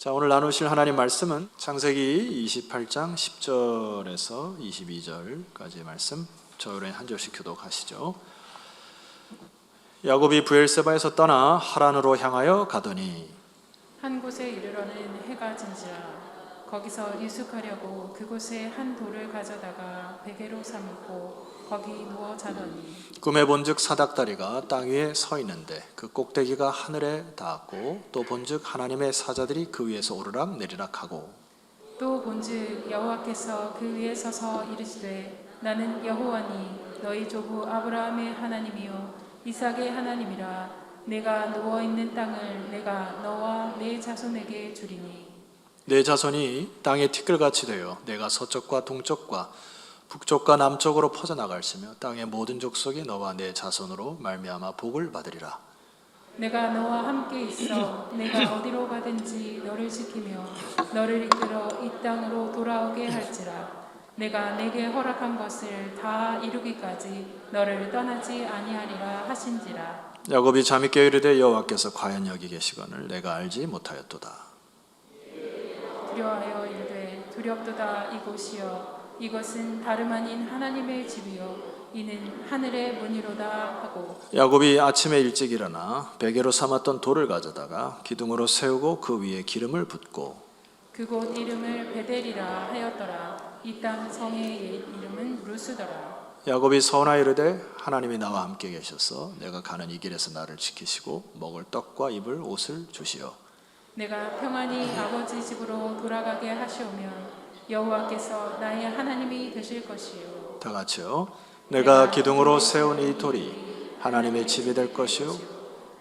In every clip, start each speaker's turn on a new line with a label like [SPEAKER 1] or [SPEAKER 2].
[SPEAKER 1] 자, 오늘 나누실 하나님 말씀은 창세기 28장 10절에서 22절까지의 말씀, 저희는 한 절씩 교독하시죠. 야곱이 브엘세바에서 떠나 하란으로 향하여 가더니
[SPEAKER 2] 한 곳에 이르러는 해가 진지라. 거기서 유숙하려고 그곳에 한 돌을 가져다가 베개로 삼고 거기 누워 자더니
[SPEAKER 1] 꿈에 본즉 사닥다리가 땅 위에 서 있는데 그 꼭대기가 하늘에 닿았고 또 본즉 하나님의 사자들이 그 위에서 오르락 내리락 하고
[SPEAKER 2] 또 본즉 여호와께서 그 위에 서서 이르시되 나는 여호와니 너희 조부 아브라함의 하나님이요 이삭의 하나님이라. 내가 누워 있는 땅을 내가 너와 내 자손에게 주리니
[SPEAKER 1] 내 자손이 땅의 티끌같이 되어 내가 서쪽과 동쪽과 북쪽과 남쪽으로 퍼져나갈시며 땅의 모든 족속이 너와 내 자손으로 말미암아 복을 받으리라.
[SPEAKER 2] 내가 너와 함께 있어 내가 어디로 가든지 너를 지키며 너를 이끌어 이 땅으로 돌아오게 할지라. 내가 내게 허락한 것을 다 이루기까지 너를 떠나지 아니하리라 하신지라.
[SPEAKER 1] 야곱이 잠이 깨어 이르되 여호와께서 과연 여기 계시거늘 내가 알지 못하였도다.
[SPEAKER 2] 두려워하여 이르되 두렵도다 이곳이여 이것은 다름 아닌 하나님의 집이요 이는 하늘의 문이로다 하고
[SPEAKER 1] 야곱이 아침에 일찍 일어나 베개로 삼았던 돌을 가져다가 기둥으로 세우고 그 위에 기름을 붓고
[SPEAKER 2] 그곳 이름을 베델이라 하였더라. 이 땅 성의 옛 이름은 루스더라.
[SPEAKER 1] 야곱이 서원하여 이르되 하나님이 나와 함께 계셔서 내가 가는 이 길에서 나를 지키시고 먹을 떡과 입을 옷을 주시어
[SPEAKER 2] 내가 평안히 아버지 집으로 돌아가게 하시오면 여호와께서 나의 하나님이 되실 것이요
[SPEAKER 1] 다 같이요. 내가 기둥으로 세운 이 돌이 하나님의 집이 될 것이요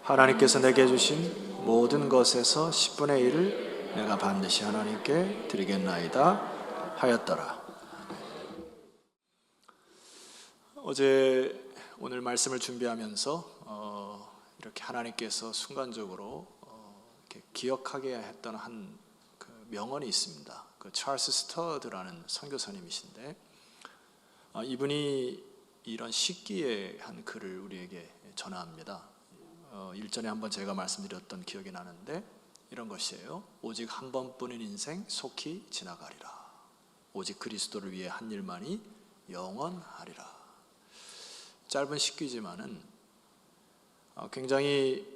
[SPEAKER 1] 하나님께서 내게 주신 모든 것에서 10분의 1을 내가 반드시 하나님께 드리겠나이다 하였더라. 어제 오늘 말씀을 준비하면서 이렇게 하나님께서 순간적으로 이렇게 기억하게 했던 한 그 명언이 있습니다. 그 찰스 스터드라는 선교사님이신데 이분이 이런 식기에 한 글을 우리에게 전합니다. 일전에 한번 제가 말씀드렸던 기억이 나는데 이런 것이에요. 오직 한 번뿐인 인생 속히 지나가리라. 오직 그리스도를 위해 한 일만이 영원하리라. 짧은 식기지만은 굉장히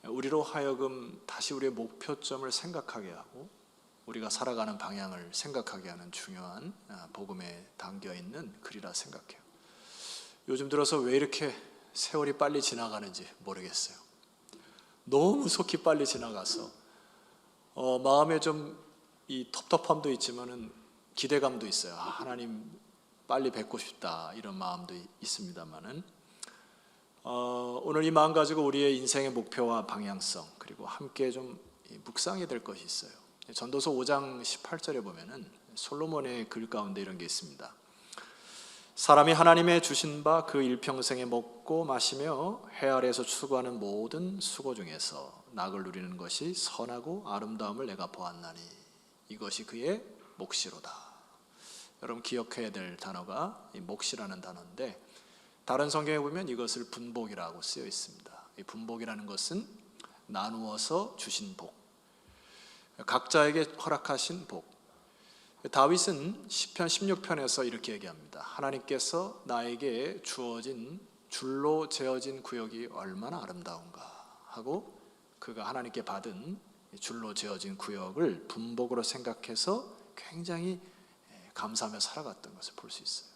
[SPEAKER 1] 우리로 하여금 다시 우리의 목표점을 생각하게 하고 우리가 살아가는 방향을 생각하게 하는 중요한 복음에 담겨 있는 글이라 생각해요. 요즘 들어서 왜 이렇게 세월이 빨리 지나가는지 모르겠어요. 너무 속히 빨리 지나가서 마음에 좀 이 텁텁함도 있지만은 기대감도 있어요. 하나님 빨리 뵙고 싶다 이런 마음도 있습니다만은 오늘 이 마음 가지고 우리의 인생의 목표와 방향성 그리고 함께 좀 묵상이 될 것이 있어요. 전도서 5장 18절에 보면은 솔로몬의 글 가운데 이런 게 있습니다. 사람이 하나님의 주신 바 그 일평생에 먹고 마시며 해 아래에서 추구하는 모든 수고 중에서 낙을 누리는 것이 선하고 아름다움을 내가 보았나니 이것이 그의 몫이로다. 여러분 기억해야 될 단어가 이 몫이라는 단어인데 다른 성경에 보면 이것을 분복이라고 쓰여 있습니다. 이 분복이라는 것은 나누어서 주신 복, 각자에게 허락하신 복. 다윗은 시편 16편에서 이렇게 얘기합니다. 하나님께서 나에게 주어진 줄로 재어진 구역이 얼마나 아름다운가 하고 그가 하나님께 받은 줄로 재어진 구역을 분복으로 생각해서 굉장히 감사하며 살아갔던 것을 볼 수 있어요.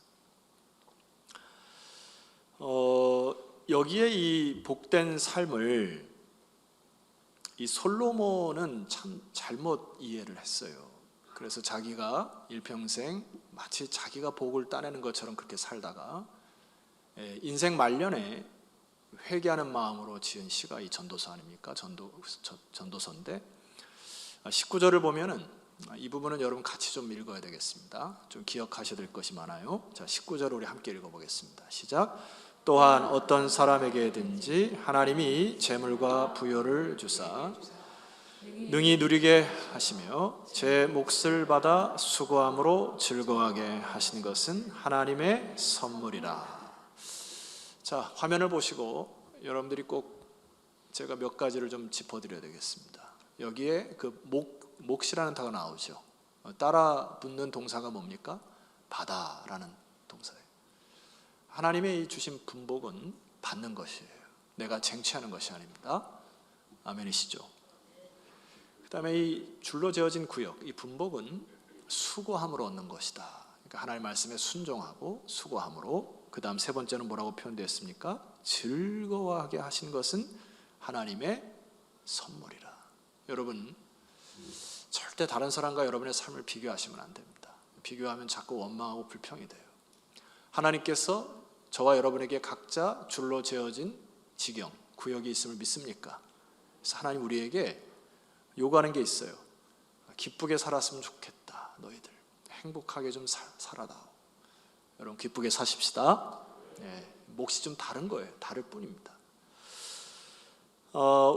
[SPEAKER 1] 여기에 이 복된 삶을 이 솔로몬은 참 잘못 이해를 했어요. 그래서 자기가 일평생 마치 자기가 복을 따내는 것처럼 그렇게 살다가 인생 말년에 회개하는 마음으로 지은 시가 이 전도서 아닙니까? 전도서인데 19절을 보면은 이 부분은 여러분 같이 좀 읽어야 되겠습니다. 좀 기억하셔야 될 것이 많아요. 자, 19절을 우리 함께 읽어보겠습니다. 시작. 또한 어떤 사람에게든지 하나님이 재물과 부요를 주사 능히 누리게 하시며 제 몫을 받아 수고함으로 즐거워하게 하신 것은 하나님의 선물이라. 자, 화면을 보시고 여러분들이 꼭 제가 몇 가지를 좀 짚어드려야 되겠습니다. 여기에 그 몫이라는 단어가 나오죠. 따라 붙는 동사가 뭡니까? 받아라는 동사예요. 하나님의 이 주신 분복은 받는 것이에요. 내가 쟁취하는 것이 아닙니다. 아멘이시죠? 그 다음에 이 줄로 재어진 구역, 이 분복은 수고함으로 얻는 것이다. 그러니까 하나님 말씀에 순종하고 수고함으로. 그 다음 세 번째는 뭐라고 표현되었습니까? 즐거워하게 하신 것은 하나님의 선물이라. 여러분, 절대 다른 사람과 여러분의 삶을 비교하시면 안 됩니다. 비교하면 자꾸 원망하고 불평이 돼요. 하나님께서 저와 여러분에게 각자 줄로 재어진 지경, 구역이 있음을 믿습니까? 그래서 하나님 우리에게 요구하는 게 있어요. 기쁘게 살았으면 좋겠다. 너희들 행복하게 좀 살아다오. 여러분 기쁘게 사십시다. 몫이 좀 다른 거예요. 다를 뿐입니다.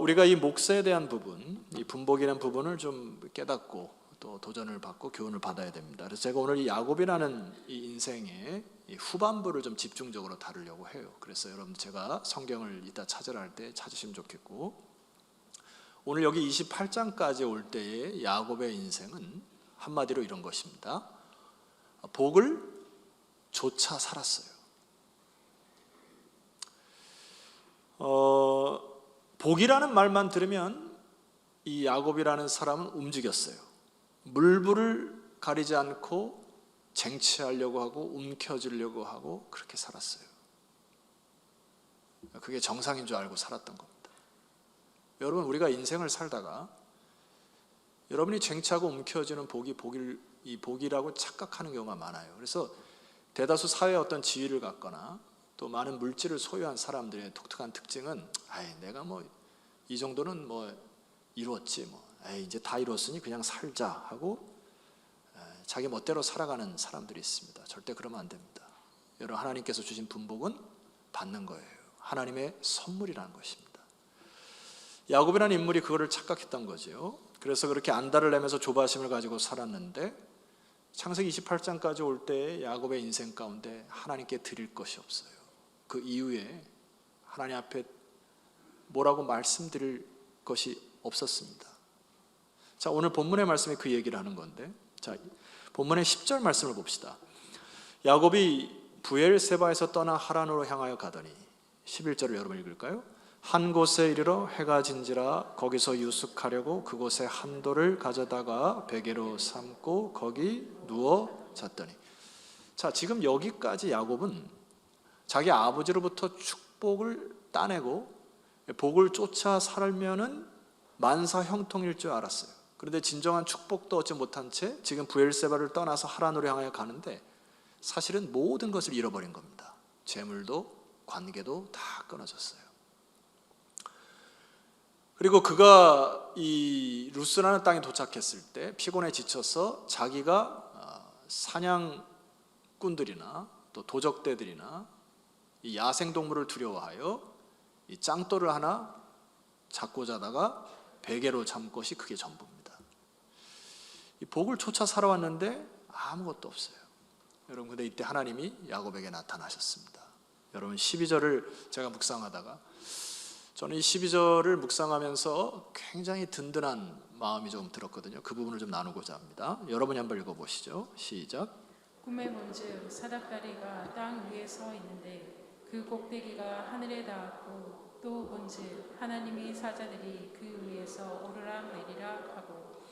[SPEAKER 1] 우리가 이 몫에 대한 부분, 이 분복이라는 부분을 좀 깨닫고 또 도전을 받고 교훈을 받아야 됩니다. 그래서 제가 오늘 이 야곱이라는 이 인생의 이 후반부를 좀 집중적으로 다루려고 해요. 그래서 여러분 제가 성경을 이따 찾으라 할 때 찾으시면 좋겠고, 오늘 여기 28장까지 올 때의 야곱의 인생은 한마디로 이런 것입니다. 복을 조차 살았어요. 복이라는 말만 들으면 이 야곱이라는 사람은 움직였어요. 물불을 가리지 않고 쟁취하려고 하고 움켜쥐려고 하고 그렇게 살았어요. 그게 정상인 줄 알고 살았던 겁니다. 여러분, 우리가 인생을 살다가 여러분이 쟁취하고 움켜쥐는 이 복이라고 착각하는 경우가 많아요. 그래서 대다수 사회에 어떤 지위를 갖거나 또 많은 물질을 소유한 사람들의 독특한 특징은 내가 뭐 이 정도는 뭐 이루었지, 이제 다 이뤘으니 그냥 살자 하고 자기 멋대로 살아가는 사람들이 있습니다. 절대 그러면 안 됩니다. 여러분, 하나님께서 주신 분복은 받는 거예요. 하나님의 선물이라는 것입니다. 야곱이라는 인물이 그거를 착각했던 거죠. 그래서 그렇게 안달을 내면서 조바심을 가지고 살았는데 창세기 28장까지 올 때 야곱의 인생 가운데 하나님께 드릴 것이 없어요. 그 이후에 하나님 앞에 뭐라고 말씀드릴 것이 없었습니다. 자, 오늘 본문의 말씀에 그 얘기를 하는 건데, 자, 본문의 10절 말씀을 봅시다. 야곱이 부엘세바에서 떠나 하란으로 향하여 가더니, 11절을 여러분 읽을까요? 한 곳에 이르러 해가 진지라 거기서 유숙하려고 그곳에 한 돌을 가져다가 베개로 삼고 거기 누워 잤더니. 자, 지금 여기까지 야곱은 자기 아버지로부터 축복을 따내고 복을 쫓아 살면은 만사 형통일 줄 알았어요. 그런데 진정한 축복도 얻지 못한 채 지금 부엘세바를 떠나서 하란으로 향하여 가는데 사실은 모든 것을 잃어버린 겁니다. 재물도 관계도 다 끊어졌어요. 그리고 그가 이 루스라는 땅에 도착했을 때 피곤해 지쳐서 자기가 사냥꾼들이나 또 도적대들이나 이 야생동물을 두려워하여 이 짱돌을 하나 잡고 자다가 베개로 잠 것이 그게 전부입니다. 이 복을 쫓아 살아왔는데 아무것도 없어요. 여러분, 근데 이때 하나님이 야곱에게 나타나셨습니다. 여러분, 12절을 제가 묵상하다가 저는 이 12절을 묵상하면서 굉장히 든든한 마음이 좀 들었거든요. 그 부분을 좀 나누고자 합니다. 여러분이 한번 읽어보시죠. 시작.
[SPEAKER 2] 꿈에 본즉 사닥다리가 땅 위에 서 있는데 그 꼭대기가 하늘에 닿았고 또 본즉 하나님이 사자들이 그 위에서 오르락 내리락 하고.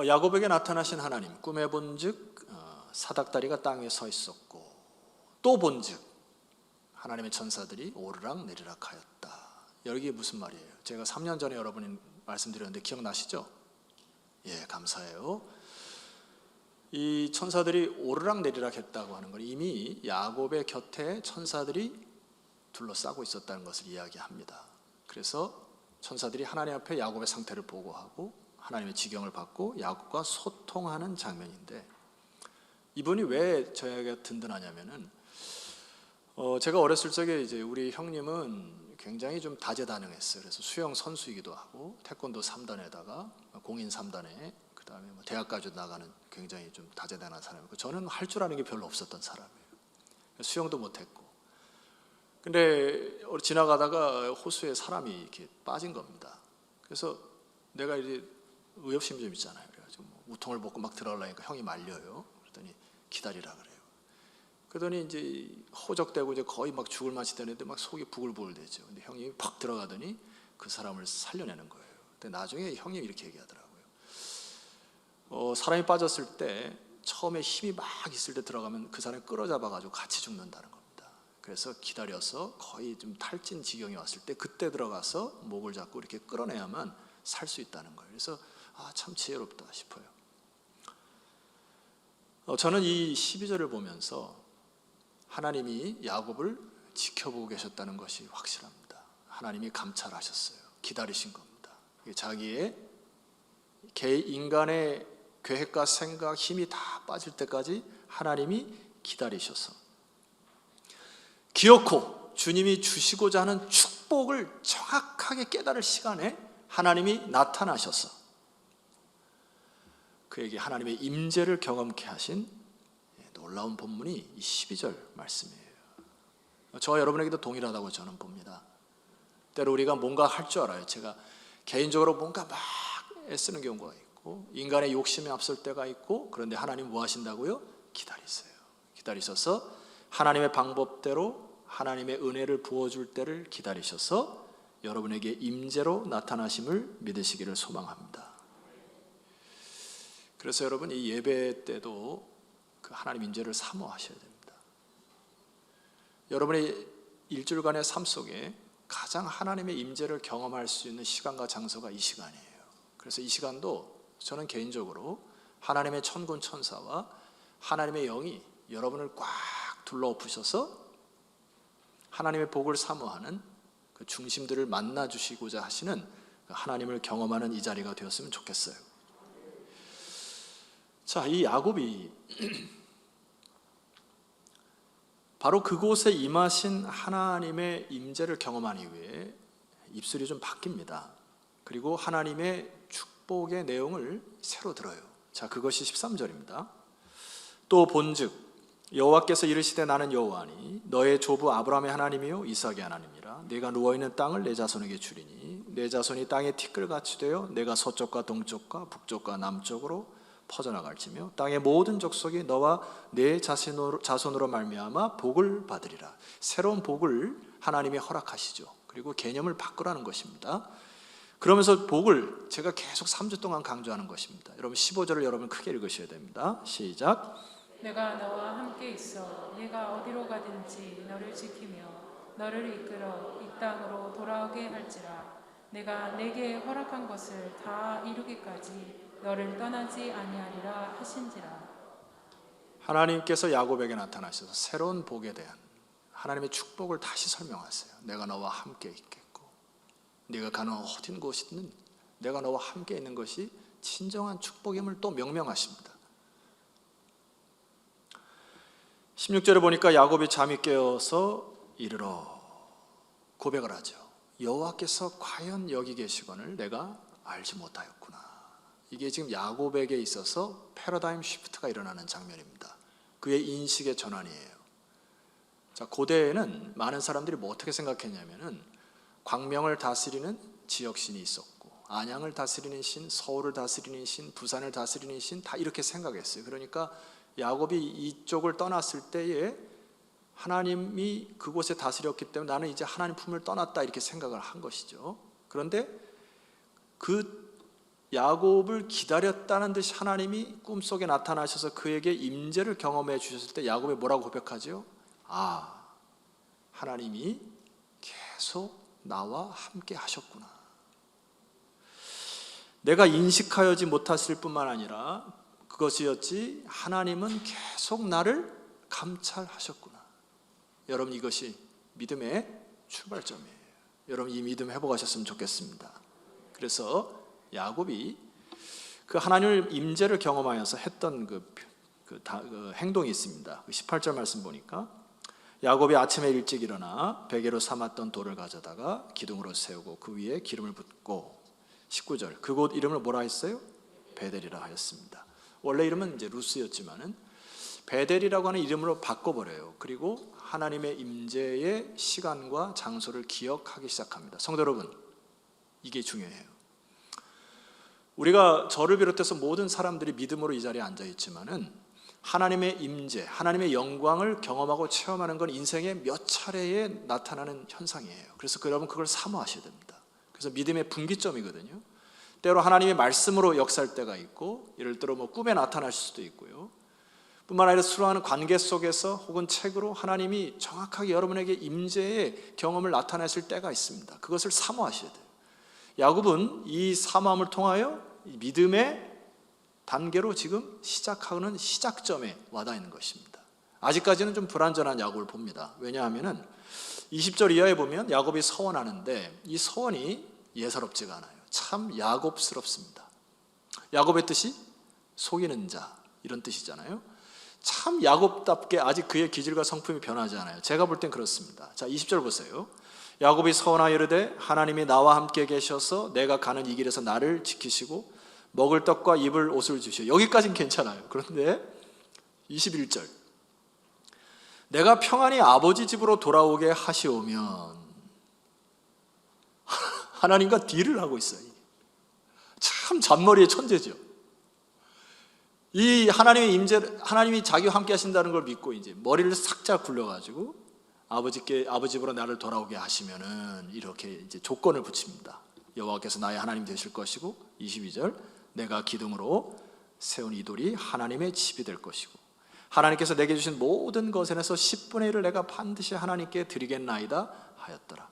[SPEAKER 1] 야곱에게 나타나신 하나님, 꿈에 본즉 사닥다리가 땅에 서 있었고 또 본즉 하나님의 천사들이 오르락 내리락 하였다. 여기 무슨 말이에요? 제가 3년 전에 여러분이 말씀드렸는데 기억나시죠? 예, 감사해요. 이 천사들이 오르락 내리락 했다고 하는 건 이미 야곱의 곁에 천사들이 둘러싸고 있었다는 것을 이야기합니다. 그래서 천사들이 하나님 앞에 야곱의 상태를 보고하고 하나님의 지경을 받고 야곱과 소통하는 장면인데, 이분이 왜 저에게 든든하냐면은 제가 어렸을 적에 이제 우리 형님은 굉장히 좀 다재다능했어요. 그래서 수영 선수이기도 하고 태권도 3단에다가 공인 3단에 그다음에 뭐 대학까지 나가는 굉장히 좀 다재다능한 사람이고, 저는 할 줄 아는 게 별로 없었던 사람이에요. 수영도 못했고. 근데 지나가다가 호수에 사람이 이렇게 빠진 겁니다. 그래서 내가 이제 의협심이 좀 있잖아요. 그래가지고 뭐 우통을 벗고 막 들어가려니까 형이 말려요. 그랬더니 기다리라 그래요. 그러더니 이제 호적되고 이제 거의 막 죽을 맛이 되는데 막 속이 부글부글 되죠. 근데 형이 팍 들어가더니 그 사람을 살려내는 거예요. 근데 나중에 형이 이렇게 얘기하더라고요. 사람이 빠졌을 때 처음에 힘이 막 있을 때 들어가면 그 사람이 끌어잡아가지고 같이 죽는다는 겁니다. 그래서 기다려서 거의 좀 탈진 지경이 왔을 때 그때 들어가서 목을 잡고 이렇게 끌어내야만 살 수 있다는 거예요. 그래서 참 지혜롭다 싶어요. 저는 이 12절을 보면서 하나님이 야곱을 지켜보고 계셨다는 것이 확실합니다. 하나님이 감찰하셨어요. 기다리신 겁니다. 자기의 인간의 계획과 생각, 힘이 다 빠질 때까지 하나님이 기다리셔서 기어코 주님이 주시고자 하는 축복을 정확하게 깨달을 시간에 하나님이 나타나셔서 그에게 하나님의 임재를 경험케 하신 놀라운 본문이 이 12절 말씀이에요. 저와 여러분에게도 동일하다고 저는 봅니다. 때로 우리가 뭔가 할 줄 알아요. 제가 개인적으로 뭔가 막 애쓰는 경우가 있고 인간의 욕심에 앞설 때가 있고, 그런데 하나님 뭐 하신다고요? 기다리세요. 기다리셔서 하나님의 방법대로 하나님의 은혜를 부어줄 때를 기다리셔서 여러분에게 임재로 나타나심을 믿으시기를 소망합니다. 그래서 여러분 이 예배 때도 그 하나님 임재를 사모하셔야 됩니다. 여러분의 일주일간의 삶 속에 가장 하나님의 임재를 경험할 수 있는 시간과 장소가 이 시간이에요. 그래서 이 시간도 저는 개인적으로 하나님의 천군 천사와 하나님의 영이 여러분을 꽉 둘러엎으셔서 하나님의 복을 사모하는 그 중심들을 만나 주시고자 하시는 하나님을 경험하는 이 자리가 되었으면 좋겠어요. 자, 이 야곱이 바로 그곳에 임하신 하나님의 임재를 경험한 이후에 입술이 좀 바뀝니다. 그리고 하나님의 축복의 내용을 새로 들어요. 자, 그것이 13절입니다. 또 본즉 여호와께서 이르시되 나는 여호와니 너의 조부 아브라함의 하나님이요 이삭의 하나님이라. 네가 누워있는 땅을 내 자손에게 주리니 내 자손이 땅의 티끌같이 되어 내가 서쪽과 동쪽과 북쪽과 남쪽으로 퍼져나갈지며 땅의 모든 족속이 너와 내 자손으로 말미암아 복을 받으리라. 새로운 복을 하나님이 허락하시죠. 그리고 개념을 바꾸라는 것입니다. 그러면서 복을 제가 계속 3주 동안 강조하는 것입니다. 여러분 15절을 여러분 크게 읽으셔야 됩니다. 시작.
[SPEAKER 2] 내가 너와 함께 있어 내가 어디로 가든지 너를 지키며 너를 이끌어 이 땅으로 돌아오게 할지라. 내가 내게 허락한 것을 다 이루기까지 너를 떠나지 아니하리라 하신지라.
[SPEAKER 1] 하나님께서 야곱에게 나타나셔서 새로운 복에 대한 하나님의 축복을 다시 설명하세요. 내가 너와 함께 있겠고 네가 가는 어딘 곳이든 내가 너와 함께 있는 것이 진정한 축복임을 또 명명하십니다. 16절에 보니까 야곱이 잠이 깨어서 이르러 고백을 하죠. 여호와께서 과연 여기 계시거늘 내가 알지 못하였구나. 이게 지금 야곱에게 있어서 패러다임 시프트가 일어나는 장면입니다. 그의 인식의 전환이에요. 자, 고대에는 많은 사람들이 뭐 어떻게 생각했냐면은 광명을 다스리는 지역신이 있었고 안양을 다스리는 신, 서울을 다스리는 신, 부산을 다스리는 신 다 이렇게 생각했어요. 그러니까 야곱이 이쪽을 떠났을 때에 하나님이 그곳에 다스렸기 때문에 나는 이제 하나님 품을 떠났다 이렇게 생각을 한 것이죠. 그런데 그 야곱을 기다렸다는 듯이 하나님이 꿈속에 나타나셔서 그에게 임재를 경험해 주셨을 때 야곱이 뭐라고 고백하죠? 하나님이 계속 나와 함께 하셨구나. 내가 인식하여지 못했을 뿐만 아니라 그것이었지 하나님은 계속 나를 감찰하셨구나. 여러분 이것이 믿음의 출발점이에요. 여러분 이 믿음 회복하셨으면 좋겠습니다. 그래서 야곱이 그 하나님을 임재를 경험하여서 했던 그 행동이 있습니다. 18절 말씀 보니까 야곱이 아침에 일찍 일어나 베개로 삼았던 돌을 가져다가 기둥으로 세우고 그 위에 기름을 붓고 19절 그곳 이름을 뭐라 했어요? 베델이라 하였습니다. 원래 이름은 이제 루스였지만은 베델이라고 하는 이름으로 바꿔버려요. 그리고 하나님의 임재의 시간과 장소를 기억하기 시작합니다. 성도 여러분, 이게 중요해요. 우리가 저를 비롯해서 모든 사람들이 믿음으로 이 자리에 앉아 있지만은 하나님의 임재, 하나님의 영광을 경험하고 체험하는 건 인생의 몇 차례에 나타나는 현상이에요. 그래서 여러분 그걸 사모하셔야 됩니다. 그래서 믿음의 분기점이거든요. 때로 하나님의 말씀으로 역사할 때가 있고, 예를 들어 꿈에 나타날 수도 있고요. 뿐만 아니라 수많은 관계 속에서 혹은 책으로 하나님이 정확하게 여러분에게 임재의 경험을 나타내실 때가 있습니다. 그것을 사모하셔야 돼요. 야곱은 이 사모함을 통하여 믿음의 단계로 지금 시작하는 시작점에 와닿아 있는 것입니다. 아직까지는 좀 불완전한 야곱을 봅니다. 왜냐하면 20절 이하에 보면 야곱이 서원하는데 이 서원이 예사롭지가 않아요. 참 야곱스럽습니다. 야곱의 뜻이 속이는 자, 이런 뜻이잖아요. 참 야곱답게 아직 그의 기질과 성품이 변하지 않아요. 제가 볼 땐 그렇습니다. 자, 20절 보세요. 야곱이 서원하여 이르되 하나님이 나와 함께 계셔서 내가 가는 이 길에서 나를 지키시고 먹을 떡과 입을 옷을 주시오. 여기까지는 괜찮아요. 그런데 21절, 내가 평안히 아버지 집으로 돌아오게 하시오면, 하나님과 딜을 하고 있어요. 참 잔머리의 천재죠. 이 하나님의 임재, 하나님이 자기와 함께 하신다는 걸 믿고 이제 머리를 싹짝 굴려가지고 아버지 집으로 나를 돌아오게 하시면은 이렇게 이제 조건을 붙입니다. 여호와께서 나의 하나님 되실 것이고, 22절, 내가 기둥으로 세운 이 돌이 하나님의 집이 될 것이고, 하나님께서 내게 주신 모든 것에서 10분의 1을 내가 반드시 하나님께 드리겠나이다 하였더라.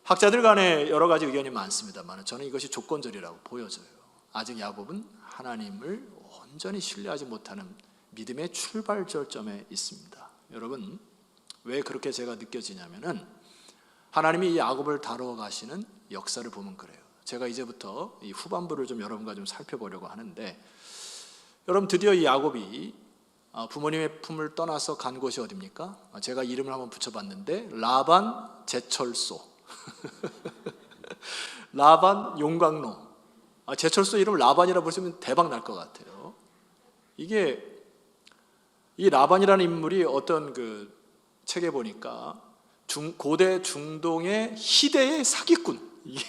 [SPEAKER 1] 학자들 간에 여러 가지 의견이 많습니다만 저는 이것이 조건절이라고 보여져요. 아직 야곱은 하나님을 온전히 신뢰하지 못하는 믿음의 출발점에 있습니다. 여러분, 왜 그렇게 제가 느껴지냐면은 하나님이 이 야곱을 다루어 가시는 역사를 보면 그래요. 제가 이제부터 이 후반부를 좀 여러분과 좀 살펴보려고 하는데, 여러분 드디어 이 야곱이 부모님의 품을 떠나서 간 곳이 어디입니까? 제가 이름을 한번 붙여봤는데 라반 제철소. 라반 용광로. 제철소 이름을 라반이라 부르시면 대박 날 것 같아요. 이게 이 라반이라는 인물이 어떤 그 책에 보니까 고대 중동의 희대의 사기꾼. 이게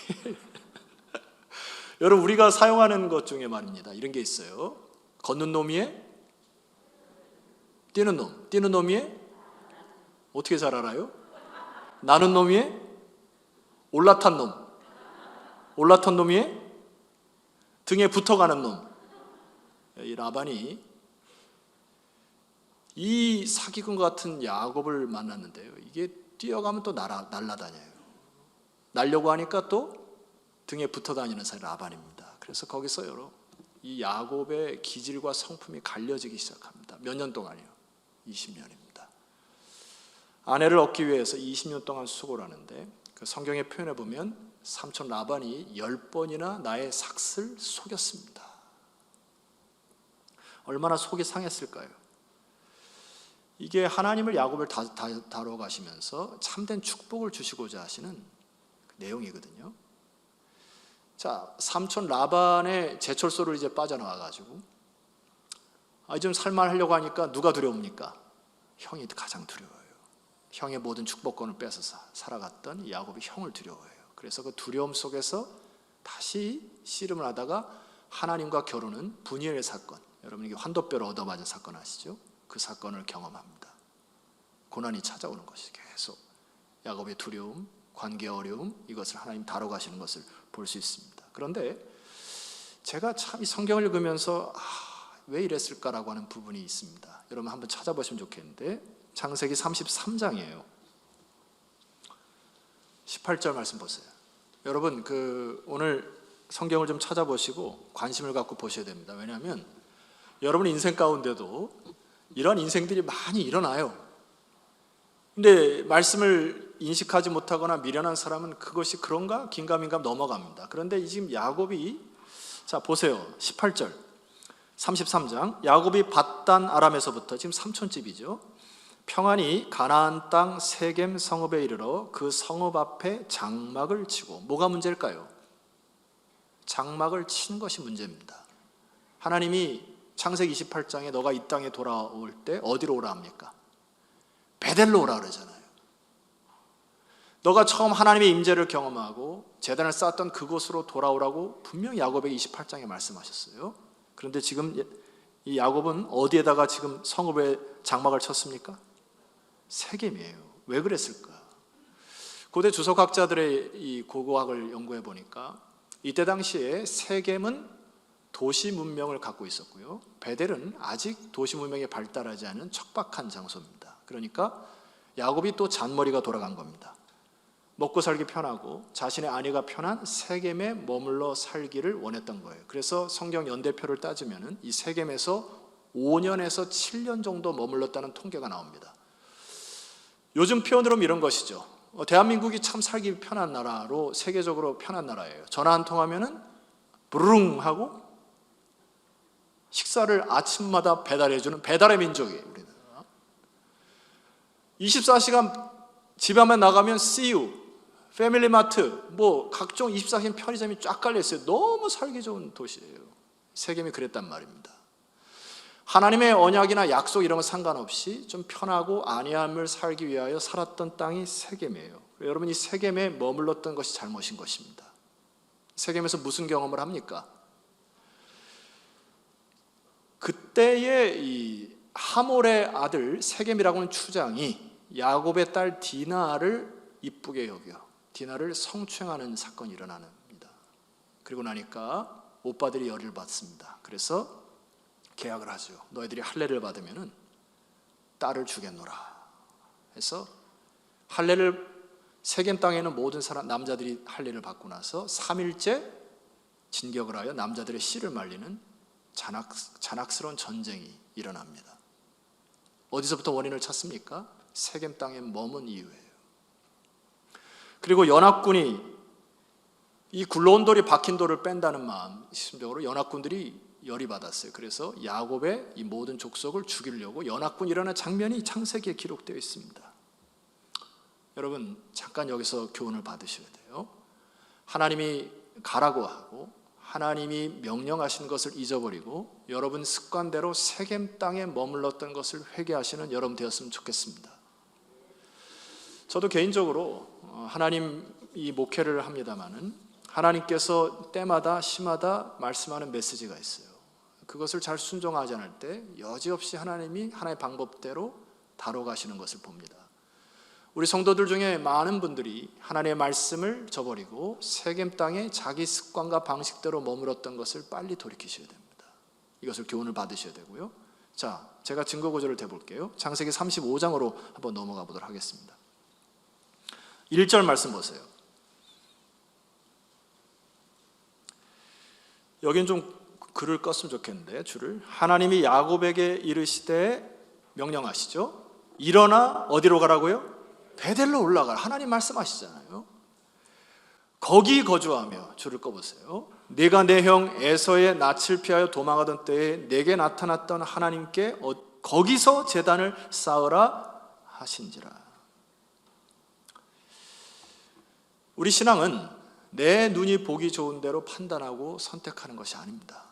[SPEAKER 1] 여러분 우리가 사용하는 것 중에 말입니다. 이런 게 있어요. 걷는 놈이에 뛰는 놈, 뛰는 놈이에 어떻게 잘 알아요? 나는 놈이에 올라탄 놈, 올라탄 놈이에 등에 붙어가는 놈. 이 라반이 이 사기꾼 같은 야곱을 만났는데요. 이게 뛰어가면 또 날아다녀요. 날려고 하니까 또 등에 붙어 다니는 사람이 라반입니다. 그래서 거기서 이 야곱의 기질과 성품이 갈려지기 시작합니다. 몇 년 동안이요? 20년입니다. 아내를 얻기 위해서 20년 동안 수고를 하는데 그 성경의 표현에 보면 삼촌 라반이 10번이나 나의 삭슬 속였습니다. 얼마나 속이 상했을까요? 이게 하나님을 야곱을 다루어 가시면서 참된 축복을 주시고자 하시는 내용이거든요. 자, 삼촌 라반의 제철소를 이제 빠져나와 가지고 좀 살만하려고 하니까 누가 두려웁니까? 형이 가장 두려워요. 형의 모든 축복권을 뺏어서 살아갔던 야곱이 형을 두려워해요. 그래서 그 두려움 속에서 다시 씨름을 하다가 하나님과 겨루는 분이엘의 사건, 여러분 이게 환도뼈를 얻어맞은 사건 아시죠? 그 사건을 경험합니다. 고난이 찾아오는 것이 계속 야곱의 두려움, 관계 어려움, 이것을 하나님 다뤄가시는 것을 볼 수 있습니다. 그런데 제가 참 이 성경을 읽으면서 왜 이랬을까라고 하는 부분이 있습니다. 여러분 한번 찾아보시면 좋겠는데 창세기 33장이에요. 18절 말씀 보세요. 여러분 오늘 성경을 좀 찾아보시고 관심을 갖고 보셔야 됩니다. 왜냐하면 여러분 인생 가운데도 이런 인생들이 많이 일어나요. 근데 말씀을 인식하지 못하거나 미련한 사람은 그것이 그런가 긴가민가 넘어갑니다. 그런데 지금 야곱이 자 보세요. 18절 33장 야곱이 밧단 아람에서부터 지금 삼촌집이죠. 평안히 가나안 땅 세겜 성읍에 이르러 그 성읍 앞에 장막을 치고, 뭐가 문제일까요? 장막을 친 것이 문제입니다. 하나님이 창세기 28장에 너가 이 땅에 돌아올 때 어디로 오라 합니까? 베델로 오라 그러잖아요. 너가 처음 하나님의 임재를 경험하고 제단을 쌓았던 그곳으로 돌아오라고 분명히 야고보에게 28장에 말씀하셨어요. 그런데 지금 이 야고보는 어디에다가 지금 성읍에 장막을 쳤습니까? 세겜이에요. 왜 그랬을까? 고대 주석학자들의 이 고고학을 연구해 보니까 이때 당시에 세겜은 도시 문명을 갖고 있었고요. 베델은 아직 도시 문명이 발달하지 않은 척박한 장소입니다. 그러니까 야곱이 또 잔머리가 돌아간 겁니다. 먹고 살기 편하고 자신의 아내가 편한 세겜에 머물러 살기를 원했던 거예요. 그래서 성경 연대표를 따지면 이 세겜에서 5년에서 7년 정도 머물렀다는 통계가 나옵니다. 요즘 표현으로 이런 것이죠. 대한민국이 참 살기 편한 나라로 세계적으로 편한 나라예요. 전화 한 통하면은 부르릉 하고 식사를 아침마다 배달해주는 배달의 민족이에요. 우리나라. 24시간 집에만 나가면 CU, 패밀리마트, 뭐 각종 24시간 편의점이 쫙 깔려 있어요. 너무 살기 좋은 도시예요. 세겜이 그랬단 말입니다. 하나님의 언약이나 약속 이런 거 상관없이 좀 편하고 안위함을 살기 위하여 살았던 땅이 세겜이에요. 여러분, 이 세겜에 머물렀던 것이 잘못인 것입니다. 세겜에서 무슨 경험을 합니까? 그때의 이 하몰의 아들 세겜이라고 하는 추장이 야곱의 딸 디나를 이쁘게 여겨 디나를 성추행하는 사건이 일어납니다. 그리고 나니까 오빠들이 열을 받습니다. 그래서 계약을 하죠. 너희들이 할례를 받으면 딸을 주겠노라 해서 할례를 세겜 땅에 있는 모든 사람 남자들이 할례를 받고 나서 3일째 진격을 하여 남자들의 씨를 말리는 잔악스러운 전쟁이 일어납니다. 어디서부터 원인을 찾습니까? 세겜 땅에 머문 이유예요. 그리고 연합군이 이 굴러온 돌이 박힌 돌을 뺀다는 마음 심적으로 연합군들이 열이 받았어요. 그래서 야곱의 이 모든 족속을 죽이려고 연합군이 일어난 장면이 창세기에 기록되어 있습니다. 여러분, 잠깐 여기서 교훈을 받으셔야 돼요. 하나님이 가라고 하고 하나님이 명령하신 것을 잊어버리고 여러분 습관대로 세겜 땅에 머물렀던 것을 회개하시는 여러분 되었으면 좋겠습니다. 저도 개인적으로 하나님 이 목회를 합니다마는 하나님께서 때마다 시마다 말씀하는 메시지가 있어요. 그것을 잘 순종하지 않을 때 여지없이 하나님이 하나의 방법대로 다뤄가시는 것을 봅니다. 우리 성도들 중에 많은 분들이 하나님의 말씀을 저버리고 세겜 땅에 자기 습관과 방식대로 머물렀던 것을 빨리 돌이키셔야 됩니다. 이것을 교훈을 받으셔야 되고요. 자, 제가 증거 구조를 대볼게요. 창세기 35장으로 한번 넘어가 보도록 하겠습니다. 1절 말씀 보세요. 여긴 좀 글을 껐으면 좋겠는데 줄을 하나님이 야곱에게 이르시되 명령하시죠. 일어나 어디로 가라고요? 베델로 올라가라. 하나님 말씀하시잖아요. 거기 거주하며 줄을 꺼보세요. 네가 내 형 에서의 낯을 피하여 도망하던 때에 내게 나타났던 하나님께 거기서 제단을 쌓으라 하신지라. 우리 신앙은 내 눈이 보기 좋은 대로 판단하고 선택하는 것이 아닙니다.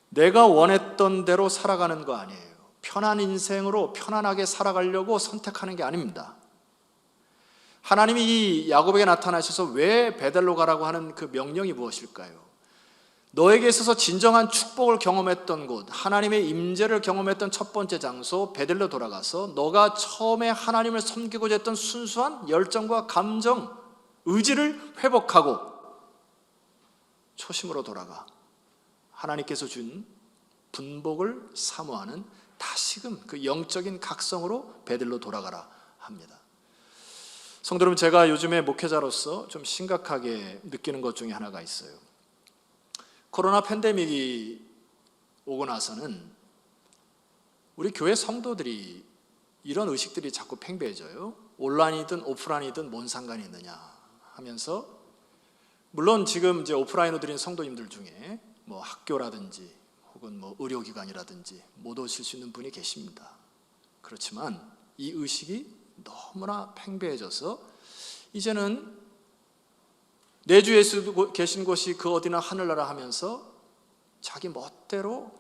[SPEAKER 1] 내가 원했던 대로 살아가는 거 아니에요. 편한 인생으로 편안하게 살아가려고 선택하는 게 아닙니다. 하나님이 이 야곱에게 나타나셔서 왜 베델로 가라고 하는 그 명령이 무엇일까요? 너에게 있어서 진정한 축복을 경험했던 곳, 하나님의 임재를 경험했던 첫 번째 장소 베델로 돌아가서 너가 처음에 하나님을 섬기고자 했던 순수한 열정과 감정, 의지를 회복하고 초심으로 돌아가 하나님께서 준 분복을 사모하는 다시금 그 영적인 각성으로 베델로 돌아가라 합니다. 성도 여러분, 제가 요즘에 목회자로서 좀 심각하게 느끼는 것 중에 하나가 있어요. 코로나 팬데믹이 오고 나서는 우리 교회 성도들이 이런 의식들이 자꾸 팽배해져요. 온라인이든 오프라인이든 뭔 상관이 있느냐 하면서, 물론 지금 이제 오프라인으로 드린 성도님들 중에 뭐 학교라든지 혹은 뭐 의료기관이라든지 못 오실 수 있는 분이 계십니다. 그렇지만 이 의식이 너무나 팽배해져서 이제는 내 주 예수 계신 곳이 그 어디나 하늘나라 하면서 자기 멋대로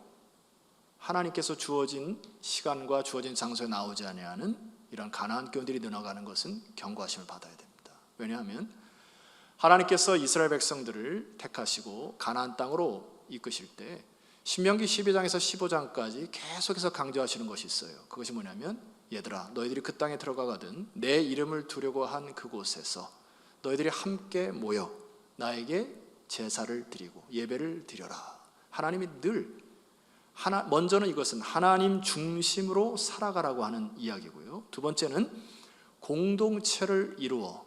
[SPEAKER 1] 하나님께서 주어진 시간과 주어진 장소에 나오지 아니하는 이런 가나안 교인들이 늘어가는 것은 경고하심을 받아야 됩니다. 왜냐하면 하나님께서 이스라엘 백성들을 택하시고 가나안 땅으로 이끄실 때 신명기 12장에서 15장까지 계속해서 강조하시는 것이 있어요. 그것이 뭐냐면 얘들아 너희들이 그 땅에 들어가거든 내 이름을 두려고 한 그곳에서 너희들이 함께 모여 나에게 제사를 드리고 예배를 드려라. 하나님이 늘 먼저는 이것은 하나님 중심으로 살아가라고 하는 이야기고요. 두 번째는 공동체를 이루어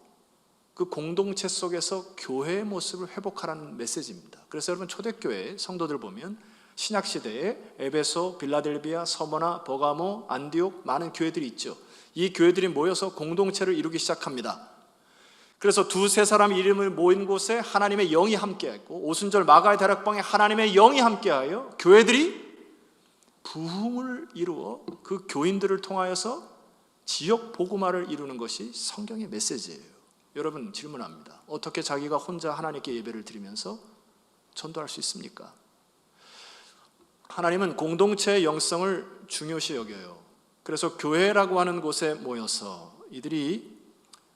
[SPEAKER 1] 그 공동체 속에서 교회의 모습을 회복하라는 메시지입니다. 그래서 여러분 초대교회 성도들 보면 신약시대에 에베소, 빌라델비아, 서머나, 버가모, 안디옥 많은 교회들이 있죠. 이 교회들이 모여서 공동체를 이루기 시작합니다. 그래서 두세 사람 이름을 모인 곳에 하나님의 영이 함께했고 오순절 마가의 다락방에 하나님의 영이 함께하여 교회들이 부흥을 이루어 그 교인들을 통하여서 지역 복음화를 이루는 것이 성경의 메시지예요. 여러분 질문합니다. 어떻게 자기가 혼자 하나님께 예배를 드리면서 전도할 수 있습니까? 하나님은 공동체의 영성을 중요시 여겨요. 그래서 교회라고 하는 곳에 모여서 이들이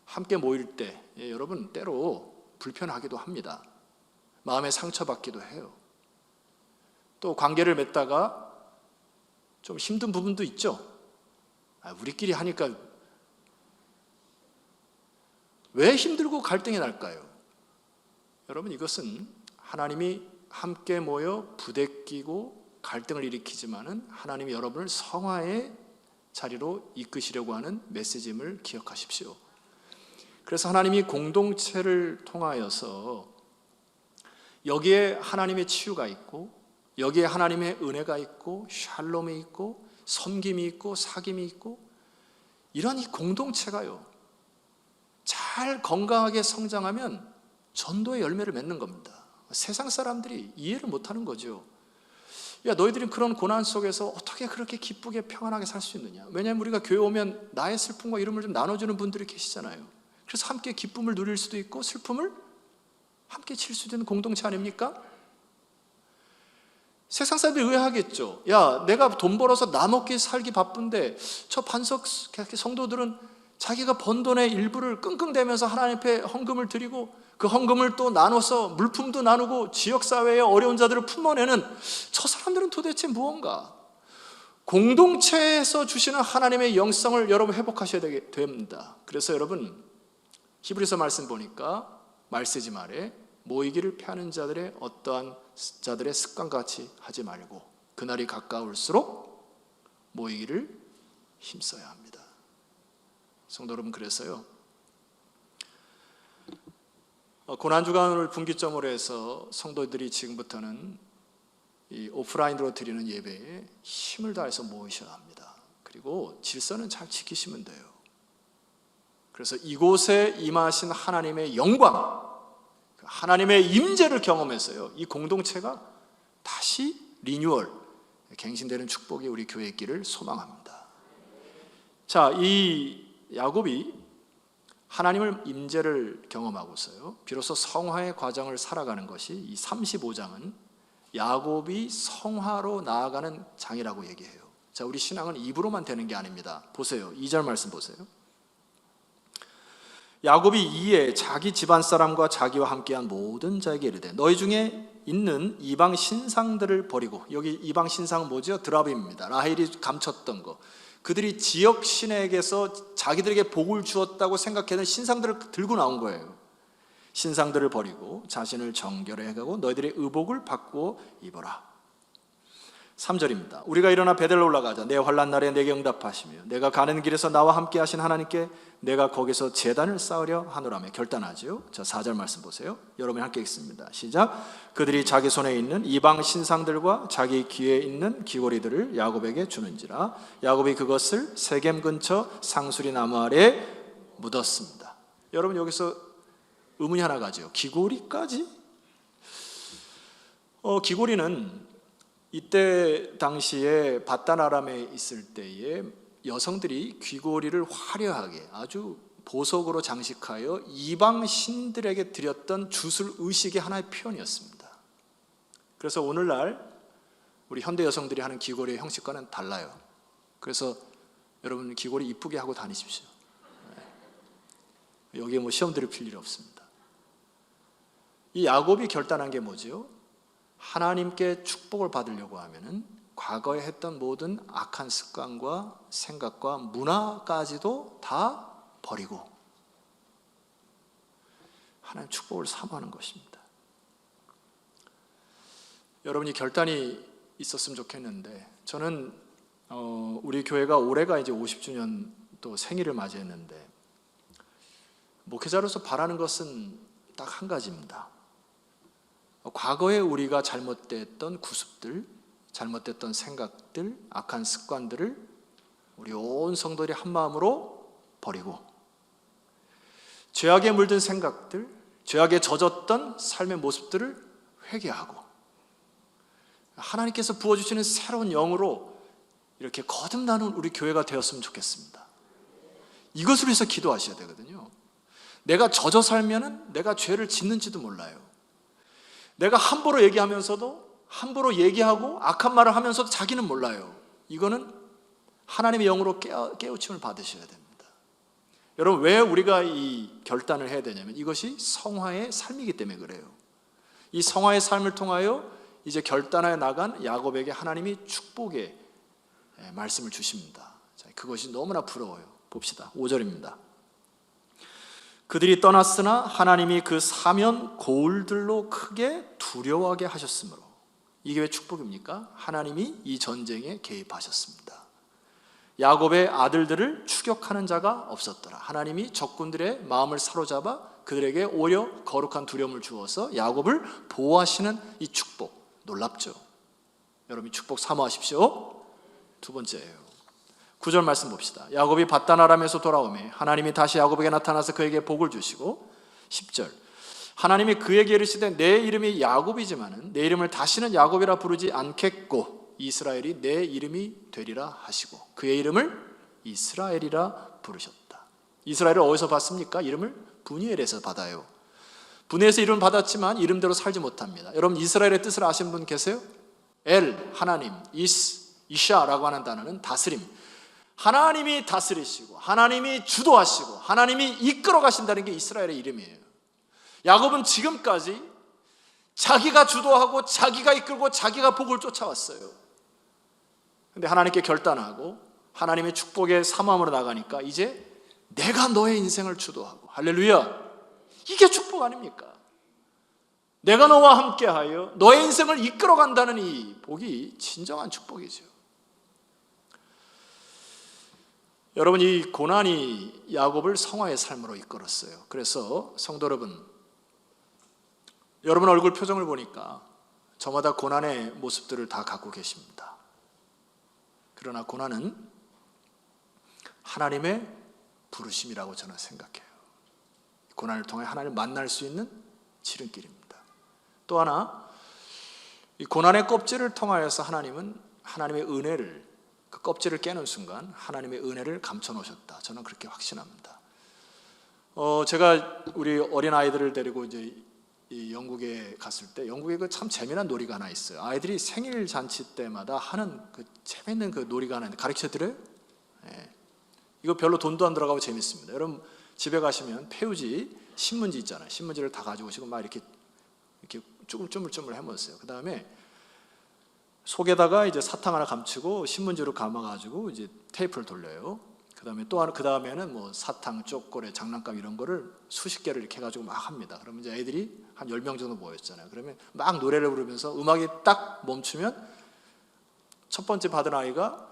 [SPEAKER 1] 함께 모일 때 여러분 때로 불편하기도 합니다. 마음에 상처받기도 해요. 또 관계를 맺다가 좀 힘든 부분도 있죠. 우리끼리 하니까 왜 힘들고 갈등이 날까요? 여러분 이것은 하나님이 함께 모여 부대끼고 갈등을 일으키지만은 하나님이 여러분을 성화의 자리로 이끄시려고 하는 메시지임을 기억하십시오. 그래서 하나님이 공동체를 통하여서 여기에 하나님의 치유가 있고 여기에 하나님의 은혜가 있고 샬롬이 있고 섬김이 있고 사귐이 있고 이런 이 공동체가요 잘 건강하게 성장하면 전도의 열매를 맺는 겁니다. 세상 사람들이 이해를 못하는 거죠. 야 너희들은 그런 고난 속에서 어떻게 그렇게 기쁘게 평안하게 살 수 있느냐. 왜냐하면 우리가 교회 오면 나의 슬픔과 이름을 좀 나눠주는 분들이 계시잖아요. 그래서 함께 기쁨을 누릴 수도 있고 슬픔을 함께 칠 수도 있는 공동체 아닙니까? 세상 사람들이 의아하겠죠. 야 내가 돈 벌어서 나 먹기 살기 바쁜데 저 반석 성도들은 자기가 번 돈의 일부를 끙끙대면서 하나님 앞에 헌금을 드리고 그 헌금을 또 나눠서 물품도 나누고 지역사회의 어려운 자들을 품어내는 저 사람들은 도대체 무언가? 공동체에서 주시는 하나님의 영성을 여러분 회복하셔야 됩니다. 그래서 여러분 히브리서 말씀 보니까 말세지 말에 모이기를 피하는 자들의 어떠한 자들의 습관같이 하지 말고 그날이 가까울수록 모이기를 힘써야 합니다. 성도 여러분 그래서요 고난주간을 분기점으로 해서 성도들이 지금부터는 이 오프라인으로 드리는 예배에 힘을 다해서 모이셔야 합니다. 그리고 질서는 잘 지키시면 돼요. 그래서 이곳에 임하신 하나님의 영광 하나님의 임재를 경험해서요 이 공동체가 다시 리뉴얼 갱신되는 축복이 우리 교회에 있기를 소망합니다. 자, 이 야곱이 하나님을 임재를 경험하고서요 비로소 성화의 과정을 살아가는 것이 이 35장은 야곱이 성화로 나아가는 장이라고 얘기해요. 자, 우리 신앙은 입으로만 되는 게 아닙니다. 보세요. 2절 말씀 보세요. 야곱이 이에 자기 집안 사람과 자기와 함께한 모든 자에게 이르되 너희 중에 있는 이방 신상들을 버리고, 여기 이방 신상은 뭐죠? 드라빔입니다. 라헬이 감췄던 거. 그들이 지역 신에게서 자기들에게 복을 주었다고 생각하는 신상들을 들고 나온 거예요. 신상들을 버리고 자신을 정결해 가고 너희들의 의복을 바꾸어 입어라. 3절입니다. 우리가 일어나 베델로 올라가자. 내 환난 날에 내게 응답하시며 내가 가는 길에서 나와 함께 하신 하나님께 내가 거기서 제단을 쌓으려 하노라며 결단하지요. 자, 4절 말씀 보세요. 여러분이 함께 읽습니다. 시작. 그들이 자기 손에 있는 이방 신상들과 자기 귀에 있는 귀고리들을 야곱에게 주는지라. 야곱이 그것을 세겜 근처 상수리 나무 아래에 묻었습니다. 여러분 여기서 의문이 하나 가죠. 귀고리까지? 귀고리는 이때 당시에 바단 아람에 있을 때에 여성들이 귀고리를 화려하게 아주 보석으로 장식하여 이방 신들에게 드렸던 주술 의식의 하나의 표현이었습니다. 그래서 오늘날 우리 현대 여성들이 하는 귀고리의 형식과는 달라요. 그래서 여러분 귀걸이 이쁘게 하고 다니십시오. 여기에 뭐 시험 들을 필요 없습니다. 이 야곱이 결단한 게 뭐지요? 하나님께 축복을 받으려고 하면은 과거에 했던 모든 악한 습관과 생각과 문화까지도 다 버리고 하나님 축복을 사모하는 것입니다. 여러분이 결단이 있었으면 좋겠는데, 저는 우리 교회가 올해가 이제 50주년 또 생일을 맞이했는데, 목회자로서 바라는 것은 딱 한 가지입니다. 과거에 우리가 잘못됐던 구습들, 잘못됐던 생각들, 악한 습관들을 우리 온 성도들이 한 마음으로 버리고, 죄악에 물든 생각들, 죄악에 젖었던 삶의 모습들을 회개하고, 하나님께서 부어주시는 새로운 영으로 이렇게 거듭나는 우리 교회가 되었으면 좋겠습니다. 이것을 위해서 기도하셔야 되거든요. 내가 젖어 살면은 내가 죄를 짓는지도 몰라요. 내가 함부로 얘기하면서도, 함부로 얘기하고 악한 말을 하면서도 자기는 몰라요. 이거는 하나님의 영으로 깨우침을 받으셔야 됩니다. 여러분, 왜 우리가 이 결단을 해야 되냐면 이것이 성화의 삶이기 때문에 그래요. 이 성화의 삶을 통하여 이제 결단하여 나간 야곱에게 하나님이 축복의 말씀을 주십니다. 그것이 너무나 부러워요. 봅시다. 5절입니다. 그들이 떠났으나 하나님이 그 사면 고울들로 크게 두려워하게 하셨으므로. 이게 왜 축복입니까? 하나님이 이 전쟁에 개입하셨습니다. 야곱의 아들들을 추격하는 자가 없었더라. 하나님이 적군들의 마음을 사로잡아 그들에게 오히려 거룩한 두려움을 주어서 야곱을 보호하시는 이 축복, 놀랍죠? 여러분, 축복 사모하십시오. 두 번째예요. 9절 말씀 봅시다. 야곱이 밧단 아람에서 돌아오매 하나님이 다시 야곱에게 나타나서 그에게 복을 주시고, 10절 하나님이 그에게 이르시되 내 이름이 야곱이지만은 내 이름을 다시는 야곱이라 부르지 않겠고 이스라엘이 내 이름이 되리라 하시고, 그의 이름을 이스라엘이라 부르셨다. 이스라엘을 어디서 받습니까? 이름을 분이엘에서 받아요. 분이엘에서 이름을 받았지만 이름대로 살지 못합니다. 여러분, 이스라엘의 뜻을 아시는 분 계세요? 엘, 하나님, 이샤라고 하는 단어는 다스림. 하나님이 다스리시고 하나님이 주도하시고 하나님이 이끌어 가신다는 게 이스라엘의 이름이에요. 야곱은 지금까지 자기가 주도하고 자기가 이끌고 자기가 복을 쫓아왔어요. 근데 하나님께 결단하고 하나님의 축복의 사모함으로 나가니까 이제 내가 너의 인생을 주도하고, 할렐루야, 이게 축복 아닙니까? 내가 너와 함께하여 너의 인생을 이끌어간다는 이 복이 진정한 축복이죠. 여러분, 이 고난이 야곱을 성화의 삶으로 이끌었어요. 그래서 성도 여러분 얼굴 표정을 보니까 저마다 고난의 모습들을 다 갖고 계십니다. 그러나 고난은 하나님의 부르심이라고 저는 생각해요. 고난을 통해 하나님을 만날 수 있는 지름길입니다. 또 하나, 이 고난의 껍질을 통하여서 하나님은 하나님의 은혜를, 그 껍질을 깨는 순간 하나님의 은혜를 감춰 놓으셨다. 저는 그렇게 확신합니다. 제가 우리 어린 아이들을 데리고 이제 이 영국에 갔을 때, 영국에 그 참 재미난 놀이가 하나 있어요. 아이들이 생일 잔치 때마다 하는 그 재밌는 그 놀이가 하나 있는데, 가르쳐 드려요? 예. 이거 별로 돈도 안 들어가고 재밌습니다. 여러분 집에 가시면 폐유지, 신문지 있잖아요. 신문지를 다 가지고 오시고 막 이렇게 쪼물쪼물 해먹었어요. 그 다음에 속에다가 이제 사탕 하나 감추고 신문지로 감아가지고 이제 테이프를 돌려요. 그 다음에는 뭐 사탕, 초콜릿, 장난감 이런 거를 수십 개를 이렇게 해가지고 막 합니다. 그러면 이제 애들이 한 10명 정도 모였잖아요. 그러면 막 노래를 부르면서 음악이 딱 멈추면 첫 번째 받은 아이가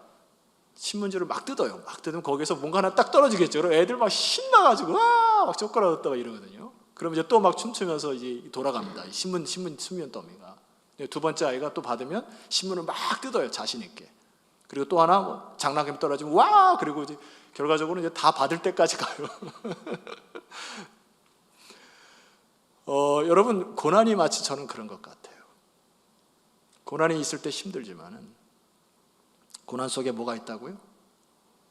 [SPEAKER 1] 신문지를 막 뜯어요. 막 뜯으면 거기서 뭔가 하나 딱 떨어지겠죠. 그럼 애들 막 신나가지고 막 쫓겨나갔다가 이러거든요. 그러면 이제 또 막 춤추면서 이제 돌아갑니다. 신문 더미가. 두 번째 아이가 또 받으면 신문을 막 뜯어요. 자신 있게. 그리고 또 하나 뭐 장난감이 떨어지면 와! 그리고 이제 결과적으로 이제 다 받을 때까지 가요. 여러분, 고난이 마치 저는 그런 것 같아요. 고난이 있을 때 힘들지만은 고난 속에 뭐가 있다고요?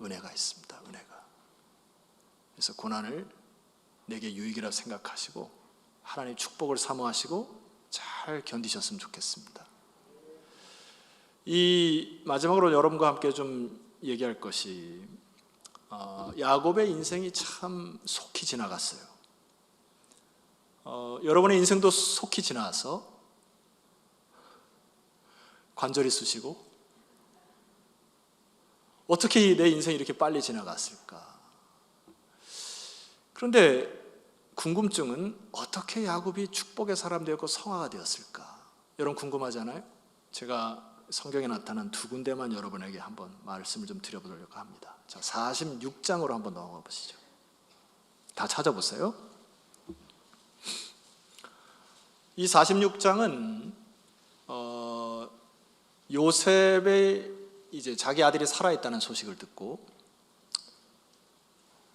[SPEAKER 1] 은혜가 있습니다. 은혜가. 그래서 고난을 내게 유익이라 생각하시고 하나님의 축복을 사모하시고 잘 견디셨으면 좋겠습니다. 이 마지막으로 여러분과 함께 좀 얘기할 것이, 야곱의 인생이 참 속히 지나갔어요. 여러분의 인생도 속히 지나서 관절이 쑤시고 어떻게 내 인생이 이렇게 빨리 지나갔을까? 그런데 궁금증은 어떻게 야곱이 축복의 사람 되었고 성화가 되었을까? 여러분 궁금하잖아요? 제가 성경에 나타난 두 군데만 여러분에게 한번 말씀을 좀 드려보려고 합니다. 자, 46장으로 한번 넘어가 보시죠. 다 찾아보세요. 이 46장은 요셉의 이제 자기 아들이 살아있다는 소식을 듣고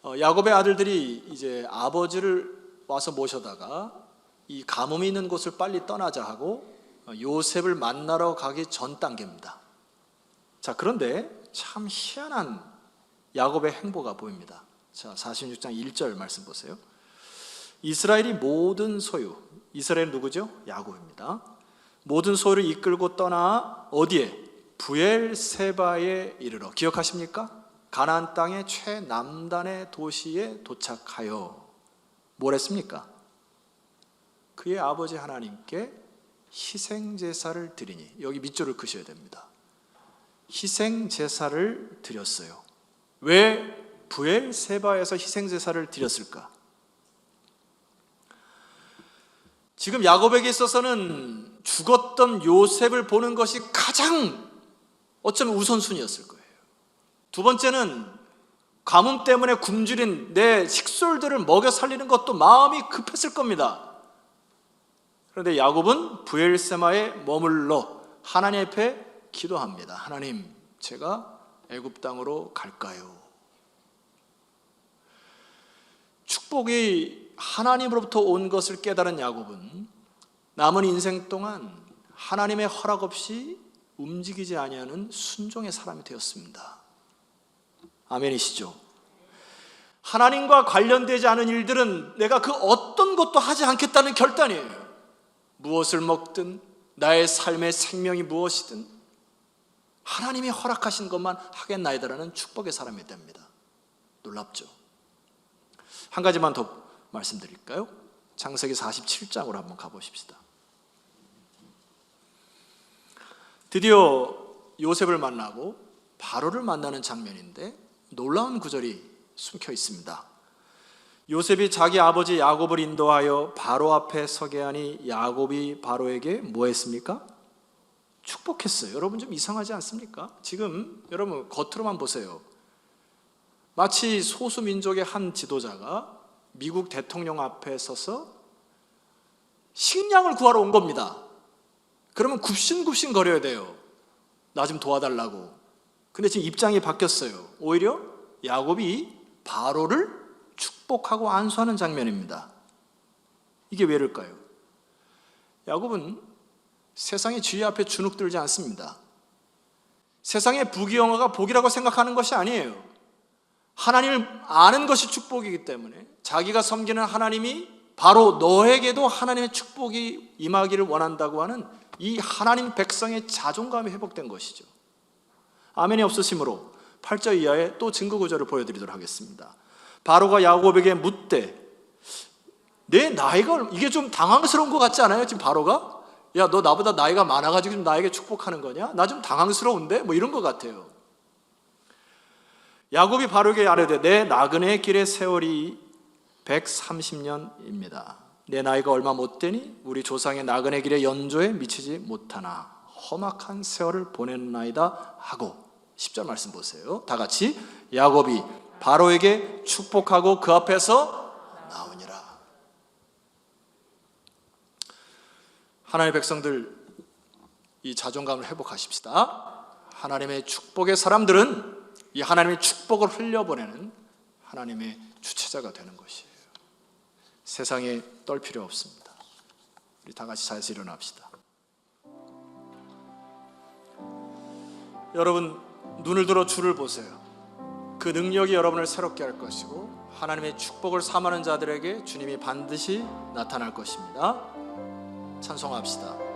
[SPEAKER 1] 야곱의 아들들이 이제 아버지를 와서 모셔다가 이 가뭄이 있는 곳을 빨리 떠나자 하고 요셉을 만나러 가기 전 단계입니다. 자, 그런데 참 희한한 야곱의 행보가 보입니다. 자, 46장 1절 말씀 보세요. 이스라엘이 모든 소유, 이스라엘 누구죠? 야곱입니다. 모든 소유를 이끌고 떠나 어디에? 부엘세바에 이르러, 기억하십니까? 가나안 땅의 최남단의 도시에 도착하여 뭘 했습니까? 그의 아버지 하나님께 희생제사를 드리니, 여기 밑줄을 그셔야 됩니다. 희생제사를 드렸어요. 왜 부엘세바에서 희생제사를 드렸을까? 지금 야곱에게 있어서는 죽었던 요셉을 보는 것이 가장 어쩌면 우선순위였을 거예요. 두 번째는 가뭄 때문에 굶주린 내 식솔들을 먹여 살리는 것도 마음이 급했을 겁니다. 그런데 야곱은 부엘세바에 머물러 하나님 앞에 기도합니다. 하나님, 제가 애굽 땅으로 갈까요? 축복이 하나님으로부터 온 것을 깨달은 야곱은 남은 인생 동안 하나님의 허락 없이 움직이지 아니하는 순종의 사람이 되었습니다. 아멘이시죠? 하나님과 관련되지 않은 일들은 내가 그 어떤 것도 하지 않겠다는 결단이에요. 무엇을 먹든 나의 삶의 생명이 무엇이든 하나님이 허락하신 것만 하겠나이다라는 축복의 사람이 됩니다. 놀랍죠? 한 가지만 더 말씀드릴까요? 창세기 47장으로 한번 가보십시다. 드디어 요셉을 만나고 바로를 만나는 장면인데 놀라운 구절이 숨겨 있습니다. 요셉이 자기 아버지 야곱을 인도하여 바로 앞에 서게 하니 야곱이 바로에게 뭐 했습니까? 축복했어요. 여러분 좀 이상하지 않습니까? 지금 여러분 겉으로만 보세요. 마치 소수민족의 한 지도자가 미국 대통령 앞에 서서 식량을 구하러 온 겁니다. 그러면 굽신굽신 거려야 돼요. 나 좀 도와달라고. 근데 지금 입장이 바뀌었어요. 오히려 야곱이 바로를 축복하고 안수하는 장면입니다. 이게 왜일까요? 야곱은 세상의 지혜 앞에 주눅들지 않습니다. 세상의 부귀영화가 복이라고 생각하는 것이 아니에요. 하나님을 아는 것이 축복이기 때문에 자기가 섬기는 하나님이 바로 너에게도 하나님의 축복이 임하기를 원한다고 하는 이 하나님 백성의 자존감이 회복된 것이죠. 아멘이 없으시므로 8절 이하에 또 증거 구절을 보여드리도록 하겠습니다. 바로가 야곱에게 묻되 내 나이가, 이게 좀 당황스러운 것 같지 않아요? 지금 바로가 야, 너 나보다 나이가 많아가지고 지금 나에게 축복하는 거냐? 나 좀 당황스러운데? 뭐 이런 것 같아요. 야곱이 바로에게 아뢰되 내 나그네의 길의 세월이 130년입니다. 내 나이가 얼마 못 되니 우리 조상의 나그네 길의 연조에 미치지 못하나 험악한 세월을 보냈나이다 하고 10절 말씀 보세요. 다 같이 야곱이 바로에게 축복하고 그 앞에서 나오니라. 하나님의 백성들, 이 자존감을 회복하십시다. 하나님의 축복의 사람들은 이 하나님의 축복을 흘려보내는 하나님의 주체자가 되는 것이에요. 세상에 떨 필요 없습니다. 우리 다 같이 자리에서 일어납시다. 여러분 눈을 들어 주를 보세요. 그 능력이 여러분을 새롭게 할 것이고 하나님의 축복을 삼하는 자들에게 주님이 반드시 나타날 것입니다. 찬송합시다.